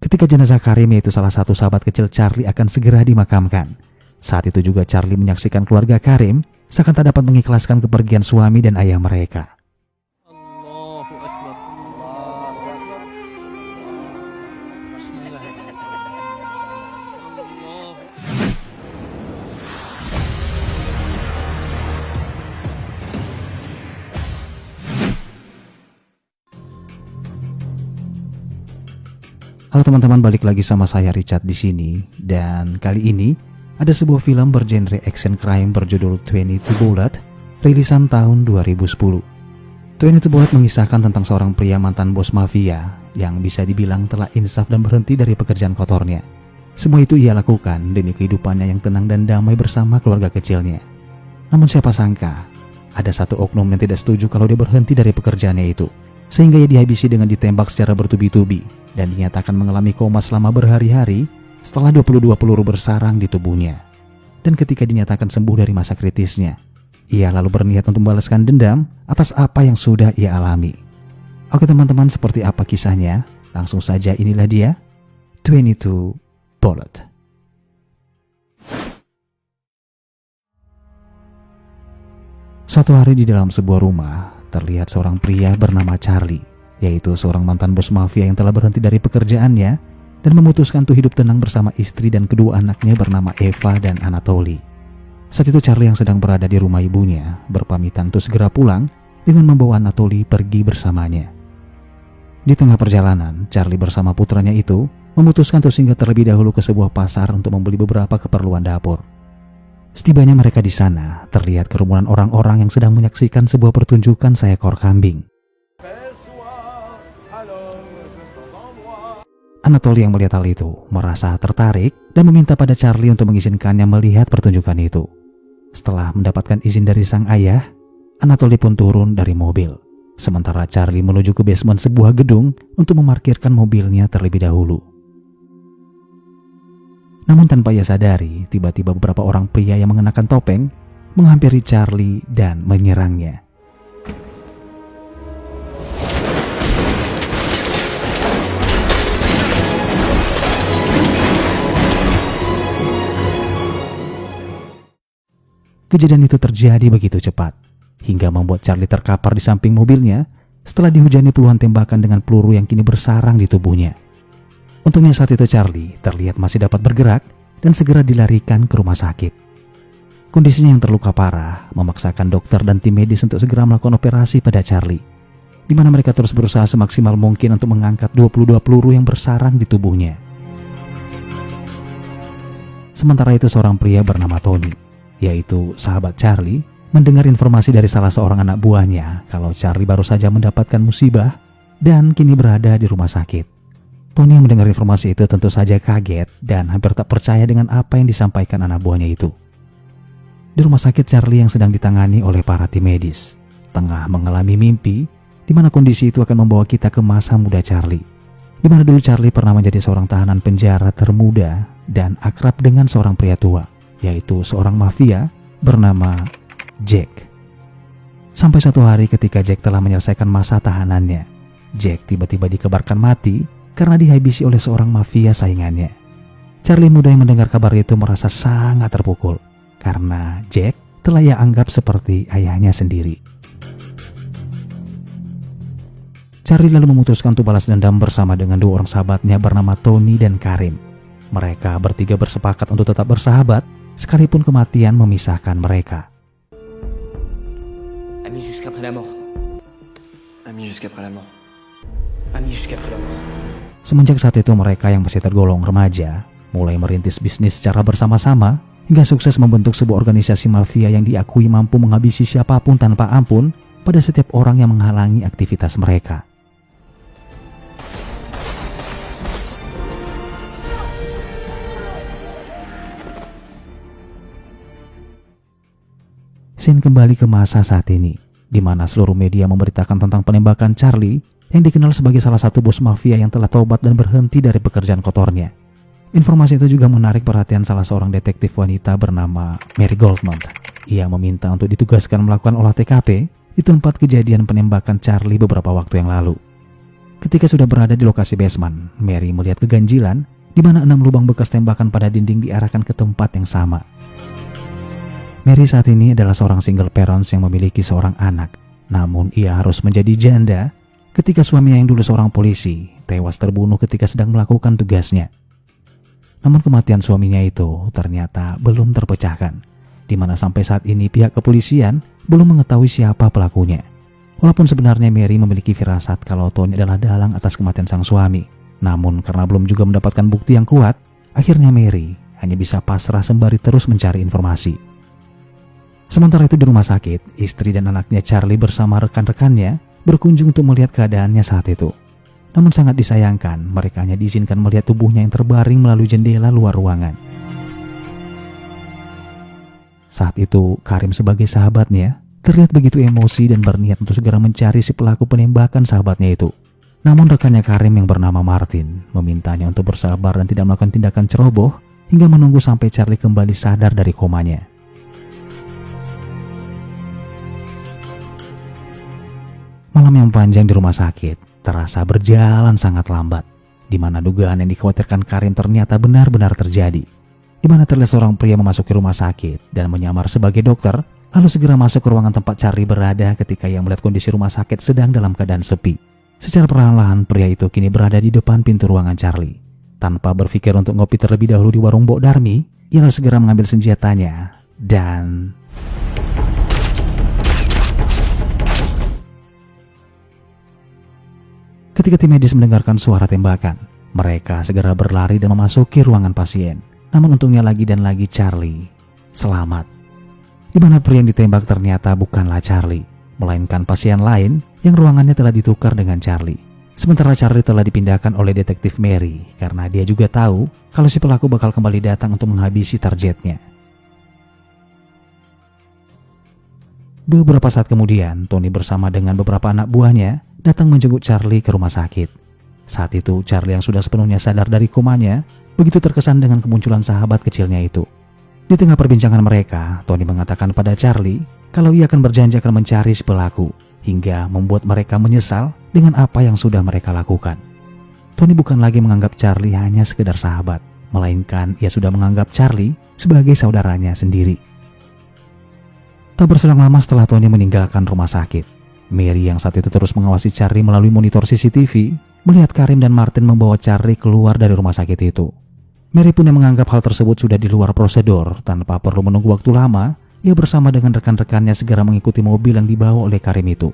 Ketika jenazah Karim, yaitu salah satu sahabat kecil Charlie, akan segera dimakamkan. Saat itu juga Charlie menyaksikan keluarga Karim seakan tak dapat mengikhlaskan kepergian suami dan ayah mereka. Allahu Akbar. Allahu Akbar. Halo teman-teman, balik lagi sama saya Richard di sini, dan kali ini ada sebuah film bergenre action crime berjudul 22 Bullet, rilisan tahun 2010. 22 Bullet mengisahkan tentang seorang pria mantan bos mafia yang bisa dibilang telah insaf dan berhenti dari pekerjaan kotornya. Semua itu ia lakukan demi kehidupannya yang tenang dan damai bersama keluarga kecilnya. Namun siapa sangka ada satu oknum yang tidak setuju kalau dia berhenti dari pekerjaannya itu, sehingga ia dihabisi dengan ditembak secara bertubi-tubi dan dinyatakan mengalami koma selama berhari-hari setelah 22 peluru bersarang di tubuhnya. Dan ketika dinyatakan sembuh dari masa kritisnya, ia lalu berniat untuk membalaskan dendam atas apa yang sudah ia alami. Oke teman-teman, seperti apa kisahnya? Langsung saja, inilah dia 22 Bullet. Suatu hari di dalam sebuah rumah, terlihat seorang pria bernama Charlie, yaitu seorang mantan bos mafia yang telah berhenti dari pekerjaannya dan memutuskan untuk hidup tenang bersama istri dan kedua anaknya bernama Eva dan Anatoly. Saat itu Charlie yang sedang berada di rumah ibunya berpamitan untuk segera pulang dengan membawa Anatoly pergi bersamanya. Di tengah perjalanan, Charlie bersama putranya itu memutuskan untuk singgah terlebih dahulu ke sebuah pasar untuk membeli beberapa keperluan dapur. Setibanya mereka di sana, terlihat kerumunan orang-orang yang sedang menyaksikan sebuah pertunjukan seekor kambing. Anatoly yang melihat hal itu merasa tertarik dan meminta pada Charlie untuk mengizinkannya melihat pertunjukan itu. Setelah mendapatkan izin dari sang ayah, Anatoly pun turun dari mobil. Sementara Charlie menuju ke basement sebuah gedung untuk memarkirkan mobilnya terlebih dahulu. Namun tanpa ia sadari, tiba-tiba beberapa orang pria yang mengenakan topeng menghampiri Charlie dan menyerangnya. Kejadian itu terjadi begitu cepat, hingga membuat Charlie terkapar di samping mobilnya setelah dihujani puluhan tembakan dengan peluru yang kini bersarang di tubuhnya. Untungnya saat itu Charlie terlihat masih dapat bergerak dan segera dilarikan ke rumah sakit. Kondisinya yang terluka parah memaksakan dokter dan tim medis untuk segera melakukan operasi pada Charlie, di mana mereka terus berusaha semaksimal mungkin untuk mengangkat 22 peluru yang bersarang di tubuhnya. Sementara itu seorang pria bernama Tony, yaitu sahabat Charlie, mendengar informasi dari salah seorang anak buahnya kalau Charlie baru saja mendapatkan musibah dan kini berada di rumah sakit. Tony yang mendengar informasi itu tentu saja kaget dan hampir tak percaya dengan apa yang disampaikan anak buahnya itu. Di rumah sakit, Charlie yang sedang ditangani oleh para tim medis tengah mengalami mimpi di mana kondisi itu akan membawa kita ke masa muda Charlie, di mana dulu Charlie pernah menjadi seorang tahanan penjara termuda dan akrab dengan seorang pria tua, yaitu seorang mafia bernama Jack. Sampai suatu hari ketika Jack telah menyelesaikan masa tahanannya, Jack tiba-tiba dikabarkan mati karena dihabisi oleh seorang mafia saingannya. Charlie muda yang mendengar kabar itu merasa sangat terpukul karena Jack telah ia anggap seperti ayahnya sendiri. Charlie lalu memutuskan untuk balas dendam bersama dengan dua orang sahabatnya bernama Tony dan Karim. Mereka bertiga bersepakat untuk tetap bersahabat sekalipun kematian memisahkan mereka. Amis jusqu'après la mort. Amis jusqu'après la mort. Amis jusqu'après la mort. Semenjak saat itu mereka yang masih tergolong remaja mulai merintis bisnis secara bersama-sama hingga sukses membentuk sebuah organisasi mafia yang diakui mampu menghabisi siapapun tanpa ampun pada setiap orang yang menghalangi aktivitas mereka. Scene kembali ke masa saat ini, di mana seluruh media memberitakan tentang penembakan Charlie yang dikenal sebagai salah satu bos mafia yang telah tobat dan berhenti dari pekerjaan kotornya. Informasi itu juga menarik perhatian salah seorang detektif wanita bernama Mary Goldman. Ia meminta untuk ditugaskan melakukan olah TKP di tempat kejadian penembakan Charlie beberapa waktu yang lalu. Ketika sudah berada di lokasi basement, Mary melihat keganjilan di mana 6 lubang bekas tembakan pada dinding diarahkan ke tempat yang sama. Mary saat ini adalah seorang single parents yang memiliki seorang anak. Namun ia harus menjadi janda ketika suaminya yang dulu seorang polisi tewas terbunuh ketika sedang melakukan tugasnya. Namun kematian suaminya itu ternyata belum terpecahkan, di mana sampai saat ini pihak kepolisian belum mengetahui siapa pelakunya. Walaupun sebenarnya Mary memiliki firasat kalau Tony adalah dalang atas kematian sang suami, namun karena belum juga mendapatkan bukti yang kuat, akhirnya Mary hanya bisa pasrah sembari terus mencari informasi. Sementara itu di rumah sakit, istri dan anaknya Charlie bersama rekan-rekannya berkunjung untuk melihat keadaannya saat itu. Namun sangat disayangkan, mereka hanya diizinkan melihat tubuhnya yang terbaring melalui jendela luar ruangan. Saat itu, Karim sebagai sahabatnya terlihat begitu emosi dan berniat untuk segera mencari si pelaku penembakan sahabatnya itu. Namun rekannya Karim yang bernama Martin memintanya untuk bersabar dan tidak melakukan tindakan ceroboh hingga menunggu sampai Charlie kembali sadar dari komanya. Malam yang panjang di rumah sakit terasa berjalan sangat lambat, di mana dugaan yang dikhawatirkan Karim ternyata benar-benar terjadi. Di mana terlihat seorang pria memasuki rumah sakit dan menyamar sebagai dokter, lalu segera masuk ke ruangan tempat Charlie berada ketika ia melihat kondisi rumah sakit sedang dalam keadaan sepi. Secara perlahan-lahan pria itu kini berada di depan pintu ruangan Charlie. Tanpa berpikir untuk ngopi terlebih dahulu di warung Mbok Darmi, ia lalu segera mengambil senjatanya dan... Ketika tim medis mendengarkan suara tembakan, mereka segera berlari dan memasuki ruangan pasien. Namun untungnya lagi dan lagi Charlie selamat. Di mana pria yang ditembak ternyata bukanlah Charlie, melainkan pasien lain yang ruangannya telah ditukar dengan Charlie. Sementara Charlie telah dipindahkan oleh detektif Mary karena dia juga tahu kalau si pelaku bakal kembali datang untuk menghabisi targetnya. Beberapa saat kemudian, Tony bersama dengan beberapa anak buahnya datang menjenguk Charlie ke rumah sakit. Saat itu Charlie yang sudah sepenuhnya sadar dari komanya begitu terkesan dengan kemunculan sahabat kecilnya itu. Di tengah perbincangan mereka, Tony mengatakan pada Charlie kalau ia akan berjanji akan mencari si pelaku hingga membuat mereka menyesal dengan apa yang sudah mereka lakukan. Tony bukan lagi menganggap Charlie hanya sekedar sahabat, melainkan ia sudah menganggap Charlie sebagai saudaranya sendiri. Tak berselang lama setelah Tony meninggalkan rumah sakit, Mary yang saat itu terus mengawasi Charlie melalui monitor CCTV melihat Karim dan Martin membawa Charlie keluar dari rumah sakit itu. Mary pun yang menganggap hal tersebut sudah di luar prosedur. Tanpa perlu menunggu waktu lama, ia bersama dengan rekan-rekannya segera mengikuti mobil yang dibawa oleh Karim itu.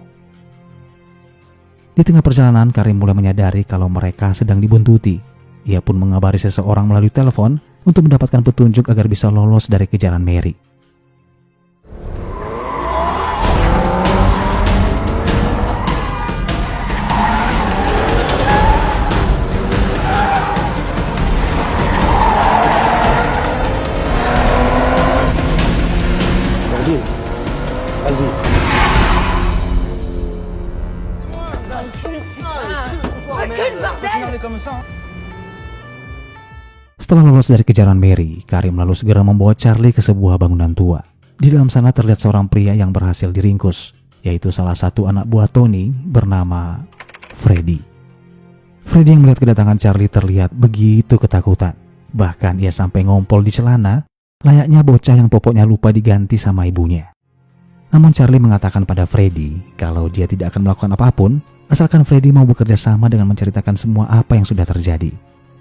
Di tengah perjalanan, Karim mulai menyadari kalau mereka sedang dibuntuti. Ia pun mengabari seseorang melalui telepon untuk mendapatkan petunjuk agar bisa lolos dari kejaran Mary. Setelah lolos dari kejaran Mary, Karim lalu segera membawa Charlie ke sebuah bangunan tua. Di dalam sana terlihat seorang pria yang berhasil diringkus, yaitu salah satu anak buah Tony bernama Freddy. Freddy yang melihat kedatangan Charlie terlihat begitu ketakutan. Bahkan ia sampai ngompol di celana, layaknya bocah yang popoknya lupa diganti sama ibunya. Namun Charlie mengatakan pada Freddy kalau dia tidak akan melakukan apapun, asalkan Freddy mau bekerja sama dengan menceritakan semua apa yang sudah terjadi.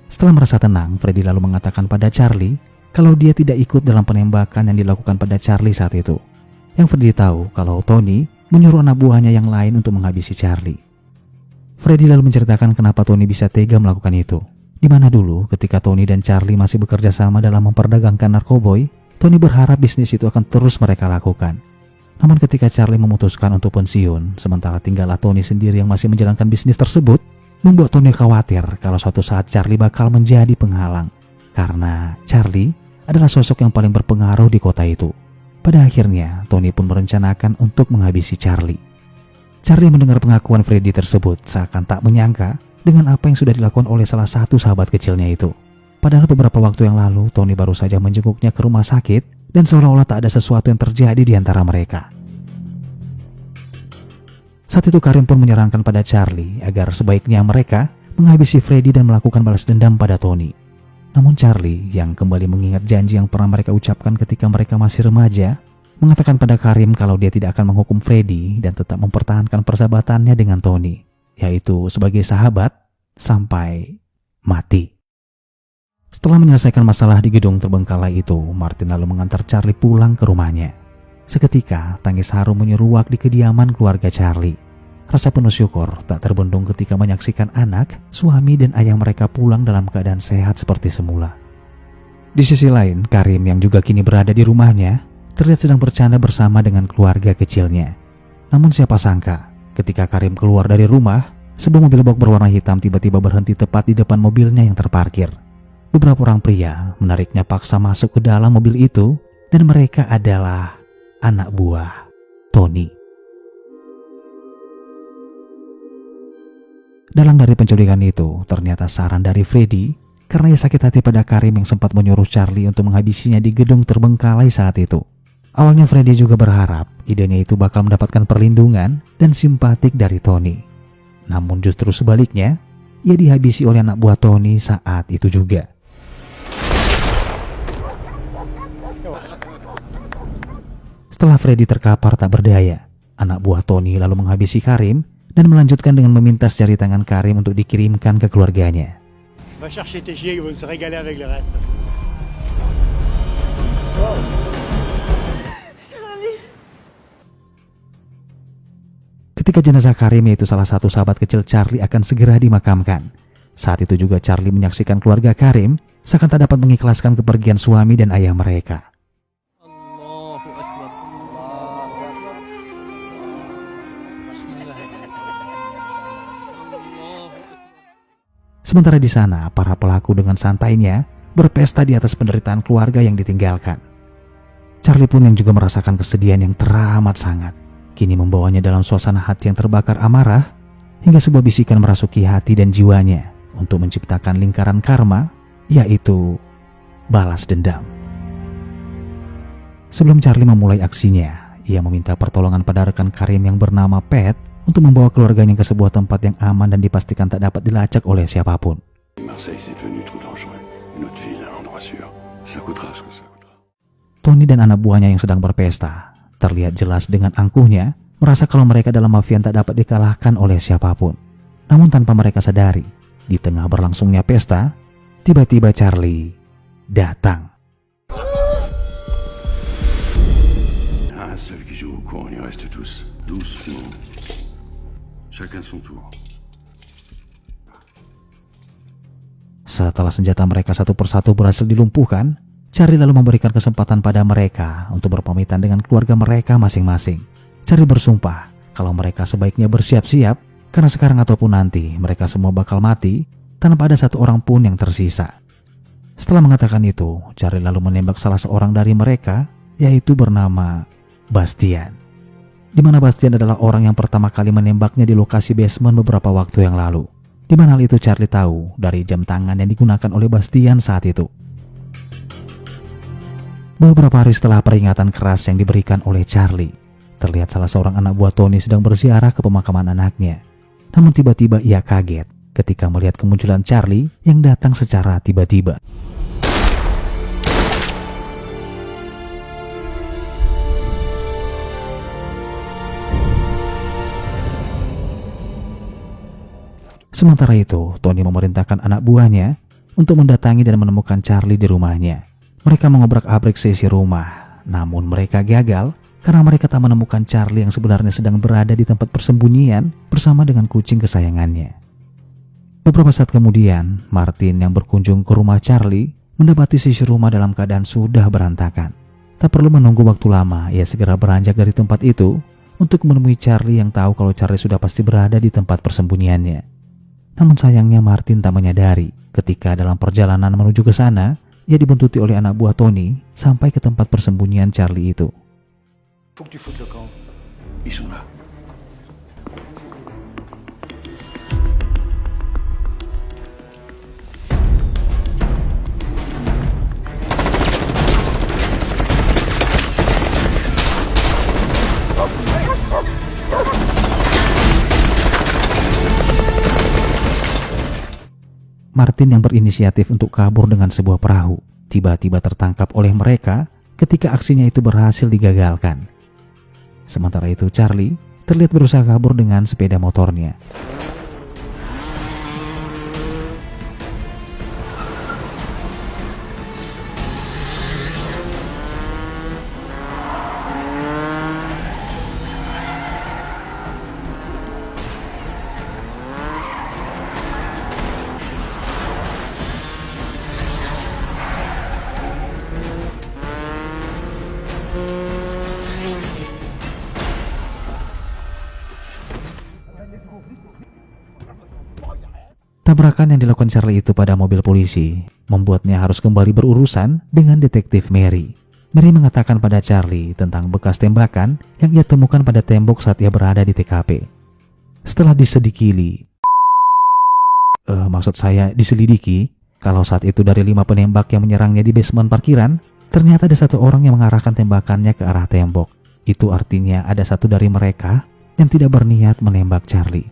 Setelah merasa tenang, Freddy lalu mengatakan pada Charlie kalau dia tidak ikut dalam penembakan yang dilakukan pada Charlie saat itu. Yang Freddy tahu kalau Tony menyuruh anak buahnya yang lain untuk menghabisi Charlie. Freddy lalu menceritakan kenapa Tony bisa tega melakukan itu. Di mana dulu ketika Tony dan Charlie masih bekerja sama dalam memperdagangkan narkoboy, Tony berharap bisnis itu akan terus mereka lakukan. Namun ketika Charlie memutuskan untuk pensiun, sementara tinggallah Tony sendiri yang masih menjalankan bisnis tersebut, membuat Tony khawatir kalau suatu saat Charlie bakal menjadi penghalang. Karena Charlie adalah sosok yang paling berpengaruh di kota itu. Pada akhirnya, Tony pun merencanakan untuk menghabisi Charlie. Charlie mendengar pengakuan Freddy tersebut seakan tak menyangka dengan apa yang sudah dilakukan oleh salah satu sahabat kecilnya itu. Padahal beberapa waktu yang lalu, Tony baru saja menjenguknya ke rumah sakit dan seolah-olah tak ada sesuatu yang terjadi di antara mereka. Saat itu Karim pun menyarankan pada Charlie agar sebaiknya mereka menghabisi Freddy dan melakukan balas dendam pada Tony. Namun Charlie yang kembali mengingat janji yang pernah mereka ucapkan ketika mereka masih remaja, mengatakan pada Karim kalau dia tidak akan menghukum Freddy dan tetap mempertahankan persahabatannya dengan Tony, yaitu sebagai sahabat sampai mati. Setelah menyelesaikan masalah di gedung terbengkalai itu, Martin lalu mengantar Charlie pulang ke rumahnya. Seketika, tangis haru menyeruak di kediaman keluarga Charlie. Rasa penuh syukur tak terbendung ketika menyaksikan anak, suami, dan ayah mereka pulang dalam keadaan sehat seperti semula. Di sisi lain, Karim yang juga kini berada di rumahnya, terlihat sedang bercanda bersama dengan keluarga kecilnya. Namun siapa sangka, ketika Karim keluar dari rumah, sebuah mobil box berwarna hitam tiba-tiba berhenti tepat di depan mobilnya yang terparkir. Beberapa orang pria menariknya paksa masuk ke dalam mobil itu, dan mereka adalah anak buah Tony. Dalam dari penculikan itu, ternyata saran dari Freddy karena ia sakit hati pada Karim yang sempat menyuruh Charlie untuk menghabisinya di gedung terbengkalai saat itu. Awalnya Freddy juga berharap idenya itu bakal mendapatkan perlindungan dan simpatik dari Tony. Namun justru sebaliknya, ia dihabisi oleh anak buah Tony saat itu juga. Setelah Freddy terkapar tak berdaya, anak buah Tony lalu menghabisi Karim dan melanjutkan dengan meminta jari tangan Karim untuk dikirimkan ke keluarganya. Va chercher tes chiens, ils vont se régaler avec le reste. Ketika jenazah Karim, yaitu salah satu sahabat kecil Charlie, akan segera dimakamkan. Saat itu juga Charlie menyaksikan keluarga Karim seakan tak dapat mengikhlaskan kepergian suami dan ayah mereka. Allahu Akbar. Allahu Akbar. Sementara di sana, para pelaku dengan santainya berpesta di atas penderitaan keluarga yang ditinggalkan. Charlie pun yang juga merasakan kesedihan yang teramat sangat, kini membawanya dalam suasana hati yang terbakar amarah, hingga sebuah bisikan merasuki hati dan jiwanya untuk menciptakan lingkaran karma, yaitu balas dendam. Sebelum Charlie memulai aksinya, ia meminta pertolongan pada rekan Karim yang bernama Pat untuk membawa keluarganya ke sebuah tempat yang aman dan dipastikan tak dapat dilacak oleh siapapun. Marseille, c'est devenu trop dangereux. Notre ville, un endroit sûr. Ça coûtera ce que ça coûtera. Tony dan anak buahnya yang sedang berpesta terlihat jelas dengan angkuhnya merasa kalau mereka dalam mafia tak dapat dikalahkan oleh siapapun. Namun tanpa mereka sadari, di tengah berlangsungnya pesta, tiba-tiba Charlie datang. Un seul qui joue au coin, on y reste tous. Doucement. Chacun son tour. Setelah senjata mereka satu persatu berhasil dilumpuhkan, Charlie lalu memberikan kesempatan pada mereka untuk berpamitan dengan keluarga mereka masing-masing. Charlie bersumpah kalau mereka sebaiknya bersiap-siap karena sekarang ataupun nanti mereka semua bakal mati tanpa ada satu orang pun yang tersisa. Setelah mengatakan itu, Charlie lalu menembak salah seorang dari mereka, yaitu bernama Bastian. Di mana Bastian adalah orang yang pertama kali menembaknya di lokasi basement beberapa waktu yang lalu. Di mana hal itu Charlie tahu dari jam tangan yang digunakan oleh Bastian saat itu. Beberapa hari setelah peringatan keras yang diberikan oleh Charlie, terlihat salah seorang anak buah Tony sedang berziarah ke pemakaman anaknya. Namun tiba-tiba ia kaget ketika melihat kemunculan Charlie yang datang secara tiba-tiba. Sementara itu, Tony memerintahkan anak buahnya untuk mendatangi dan menemukan Charlie di rumahnya. Mereka mengobrak-abrik seisi rumah, namun mereka gagal karena mereka tak menemukan Charlie yang sebenarnya sedang berada di tempat persembunyian bersama dengan kucing kesayangannya. Beberapa saat kemudian, Martin yang berkunjung ke rumah Charlie mendapati sisi rumah dalam keadaan sudah berantakan. Tak perlu menunggu waktu lama, ia segera beranjak dari tempat itu untuk menemui Charlie yang tahu kalau Charlie sudah pasti berada di tempat persembunyiannya. Namun sayangnya Martin tak menyadari ketika dalam perjalanan menuju ke sana, ia dibuntuti oleh anak buah Tony sampai ke tempat persembunyian Charlie itu. Faut que tu foutes le camp. Ils sont là. Martin yang berinisiatif untuk kabur dengan sebuah perahu tiba-tiba tertangkap oleh mereka ketika aksinya itu berhasil digagalkan. Sementara itu Charlie terlihat berusaha kabur dengan sepeda motornya. Tabrakan yang dilakukan Charlie itu pada mobil polisi membuatnya harus kembali berurusan dengan detektif Mary. Mary mengatakan pada Charlie tentang bekas tembakan yang ia temukan pada tembok saat ia berada di TKP. Setelah diselidiki, kalau saat itu dari 5 penembak yang menyerangnya di basement parkiran, ternyata ada 1 orang yang mengarahkan tembakannya ke arah tembok. Itu artinya ada 1 dari mereka yang tidak berniat menembak Charlie.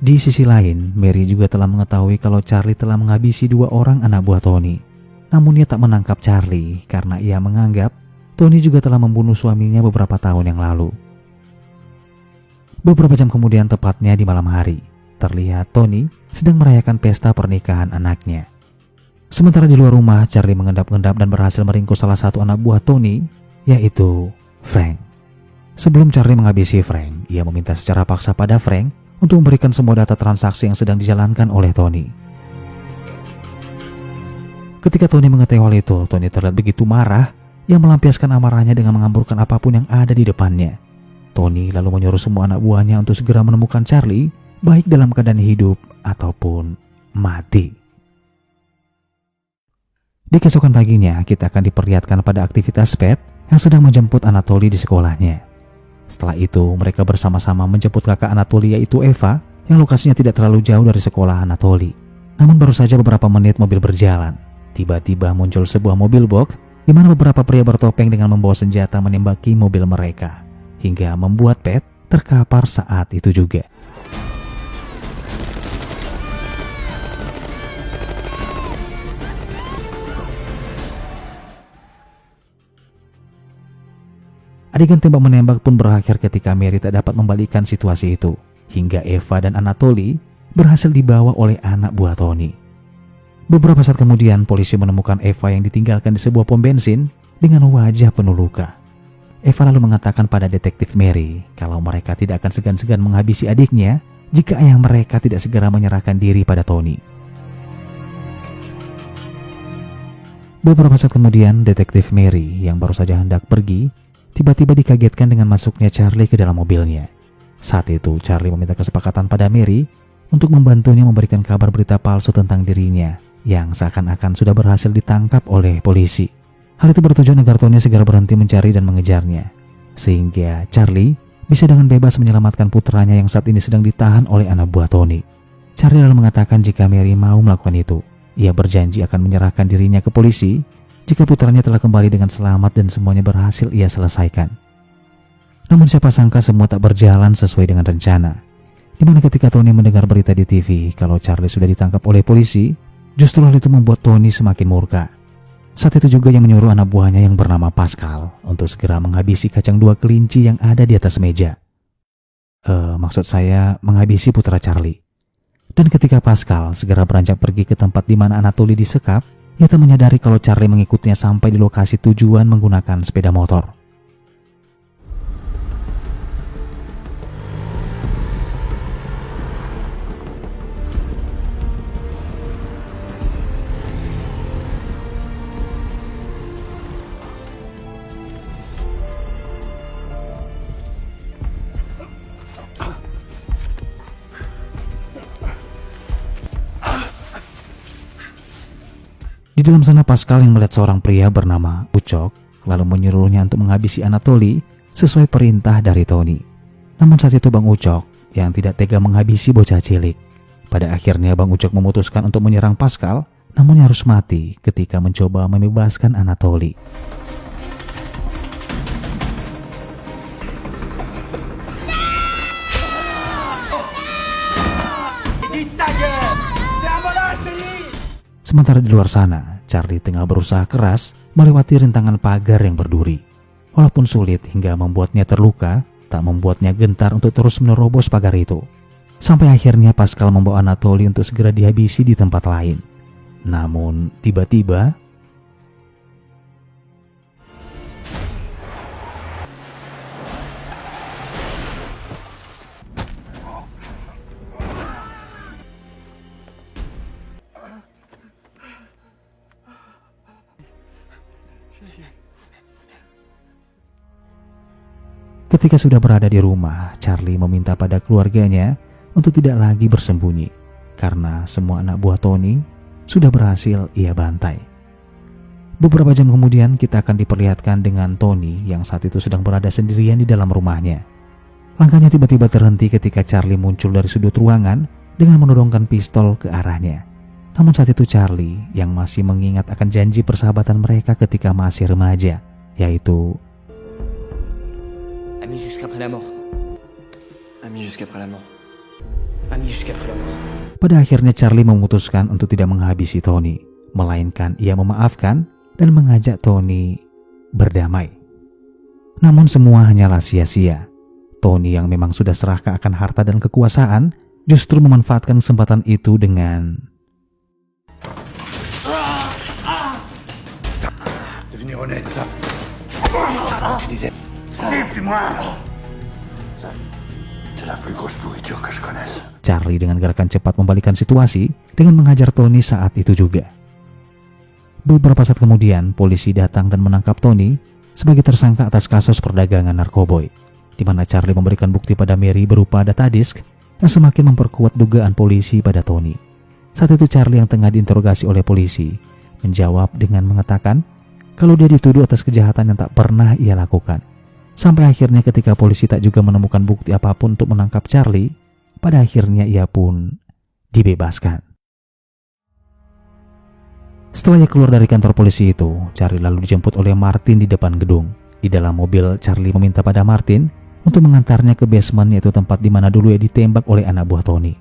Di sisi lain, Mary juga telah mengetahui kalau Charlie telah menghabisi 2 orang anak buah Tony. Namun ia tak menangkap Charlie karena ia menganggap Tony juga telah membunuh suaminya beberapa tahun yang lalu. Beberapa jam kemudian, tepatnya di malam hari, terlihat Tony sedang merayakan pesta pernikahan anaknya. Sementara di luar rumah, Charlie mengendap-endap dan berhasil meringkus salah satu anak buah Tony, yaitu Frank. Sebelum Charlie menghabisi Frank, ia meminta secara paksa pada Frank untuk memberikan semua data transaksi yang sedang dijalankan oleh Tony. Ketika Tony mengetahui hal itu, Tony terlihat begitu marah. Ia melampiaskan amarahnya dengan mengamburkan apapun yang ada di depannya. Tony lalu menyuruh semua anak buahnya untuk segera menemukan Charlie, baik dalam keadaan hidup ataupun mati. Di keesokan paginya, kita akan diperlihatkan pada aktivitas Pat yang sedang menjemput Anatoly di sekolahnya. Setelah itu, mereka bersama-sama menjemput kakak Anatoly yaitu Eva, yang lokasinya tidak terlalu jauh dari sekolah Anatoly. Namun baru saja beberapa menit mobil berjalan, tiba-tiba muncul sebuah mobil box di mana beberapa pria bertopeng dengan membawa senjata menembaki mobil mereka, hingga membuat Pat terkapar saat itu juga. Adegan tembak menembak pun berakhir ketika Mary tak dapat membalikkan situasi itu, hingga Eva dan Anatoly berhasil dibawa oleh anak buah Tony. Beberapa saat kemudian, polisi menemukan Eva yang ditinggalkan di sebuah pom bensin dengan wajah penuh luka. Eva lalu mengatakan pada detektif Mary kalau mereka tidak akan segan-segan menghabisi adiknya jika ayah mereka tidak segera menyerahkan diri pada Tony. Beberapa saat kemudian, detektif Mary yang baru saja hendak pergi tiba-tiba dikagetkan dengan masuknya Charlie ke dalam mobilnya. Saat itu, Charlie meminta kesepakatan pada Mary untuk membantunya memberikan kabar berita palsu tentang dirinya yang seakan-akan sudah berhasil ditangkap oleh polisi. Hal itu bertujuan agar Tony segera berhenti mencari dan mengejarnya, sehingga Charlie bisa dengan bebas menyelamatkan putranya yang saat ini sedang ditahan oleh anak buah Tony. Charlie lalu mengatakan jika Mary mau melakukan itu, ia berjanji akan menyerahkan dirinya ke polisi jika putranya telah kembali dengan selamat dan semuanya berhasil ia selesaikan. Namun siapa sangka semua tak berjalan sesuai dengan rencana. Di mana ketika Tony mendengar berita di TV kalau Charlie sudah ditangkap oleh polisi, justru hal itu membuat Tony semakin murka. Saat itu juga yang menyuruh anak buahnya yang bernama Pascal untuk segera menghabisi kacang 2 kelinci yang ada di atas meja. Maksud saya menghabisi putra Charlie. Dan ketika Pascal segera beranjak pergi ke tempat di mana Anatoly disekap, ia tak menyadari kalau Charlie mengikutinya sampai di lokasi tujuan menggunakan sepeda motor. Di dalam sana Pascal yang melihat seorang pria bernama Ucok lalu menyuruhnya untuk menghabisi Anatoly sesuai perintah dari Tony. Namun saat itu Bang Ucok yang tidak tega menghabisi bocah cilik. Pada akhirnya Bang Ucok memutuskan untuk menyerang Pascal, namun harus mati ketika mencoba membebaskan Anatoly. Sementara di luar sana, Charlie tengah berusaha keras melewati rintangan pagar yang berduri. Walaupun sulit hingga membuatnya terluka, tak membuatnya gentar untuk terus menerobos pagar itu. Sampai akhirnya Pascal membawa Anatoly untuk segera dihabisi di tempat lain. Namun tiba-tiba ketika sudah berada di rumah, Charlie meminta pada keluarganya untuk tidak lagi bersembunyi karena semua anak buah Tony sudah berhasil ia bantai. Beberapa jam kemudian kita akan diperlihatkan dengan Tony yang saat itu sedang berada sendirian di dalam rumahnya. Langkahnya tiba-tiba terhenti ketika Charlie muncul dari sudut ruangan dengan menodongkan pistol ke arahnya. Namun saat itu Charlie yang masih mengingat akan janji persahabatan mereka ketika masih remaja, yaitu Ami jusqu'après la mort. Ami jusqu'après la mort. Ami jusqu'après la mort. pada akhirnya Charlie memutuskan untuk tidak menghabisi Tony, melainkan ia memaafkan dan mengajak Tony berdamai. Namun semua hanyalah sia-sia. Tony yang memang sudah serakah akan harta dan kekuasaan justru memanfaatkan kesempatan itu dengan Devenir honnête. Tu disais, suis-moi. C'est la plus grosse pourriture que je connaisse. Charlie dengan gerakan cepat membalikan situasi dengan menghajar Tony saat itu juga. Beberapa saat kemudian, polisi datang dan menangkap Tony sebagai tersangka atas kasus perdagangan narkoboy, di mana Charlie memberikan bukti pada Mary berupa data disk yang semakin memperkuat dugaan polisi pada Tony. Saat itu Charlie yang tengah diinterogasi oleh polisi menjawab dengan mengatakan kalau dia dituduh atas kejahatan yang tak pernah ia lakukan. Sampai akhirnya ketika polisi tak juga menemukan bukti apapun untuk menangkap Charlie, pada akhirnya ia pun dibebaskan. Setelah ia keluar dari kantor polisi itu, Charlie lalu dijemput oleh Martin di depan gedung. Di dalam mobil, Charlie meminta pada Martin untuk mengantarnya ke basement, yaitu tempat di mana dulu ia ditembak oleh anak buah Tony.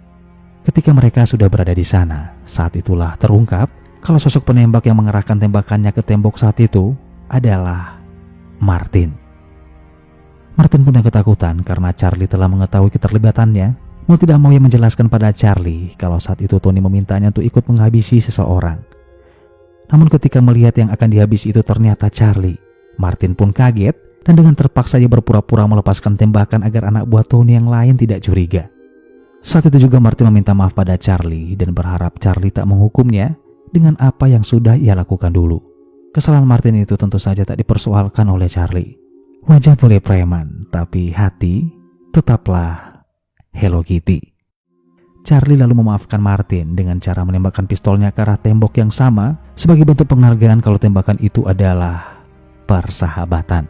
Ketika mereka sudah berada di sana, saat itulah terungkap kalau sosok penembak yang mengerahkan tembakannya ke tembok saat itu adalah Martin. Martin pun yang ketakutan karena Charlie telah mengetahui keterlibatannya. Mau tidak mau ia menjelaskan pada Charlie kalau saat itu Tony memintanya untuk ikut menghabisi seseorang. Namun ketika melihat yang akan dihabisi itu ternyata Charlie, Martin pun kaget dan dengan terpaksa ia berpura-pura melepaskan tembakan agar anak buah Tony yang lain tidak curiga. Saat itu juga Martin meminta maaf pada Charlie dan berharap Charlie tak menghukumnya dengan apa yang sudah ia lakukan dulu. Kesalahan Martin itu tentu saja tak dipersoalkan oleh Charlie. Wajah boleh preman, tapi hati tetaplah Hello Kitty. Charlie lalu memaafkan Martin dengan cara menembakkan pistolnya ke arah tembok yang sama sebagai bentuk penghargaan kalau tembakan itu adalah persahabatan.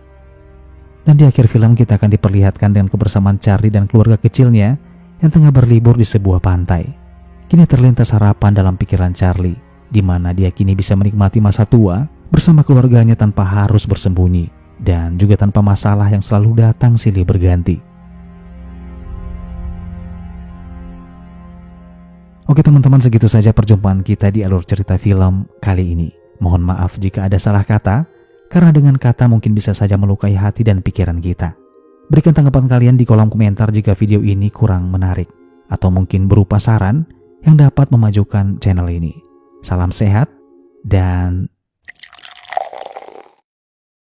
Dan di akhir film kita akan diperlihatkan dengan kebersamaan Charlie dan keluarga kecilnya yang tengah berlibur di sebuah pantai. Kini terlintas harapan dalam pikiran Charlie, di mana dia kini bisa menikmati masa tua bersama keluarganya tanpa harus bersembunyi dan juga tanpa masalah yang selalu datang silih berganti. Oke teman-teman, segitu saja perjumpaan kita di alur cerita film kali ini. Mohon maaf jika ada salah kata, karena dengan kata mungkin bisa saja melukai hati dan pikiran kita. Berikan tanggapan kalian di kolom komentar jika video ini kurang menarik, atau mungkin berupa saran yang dapat memajukan channel ini. Salam sehat dan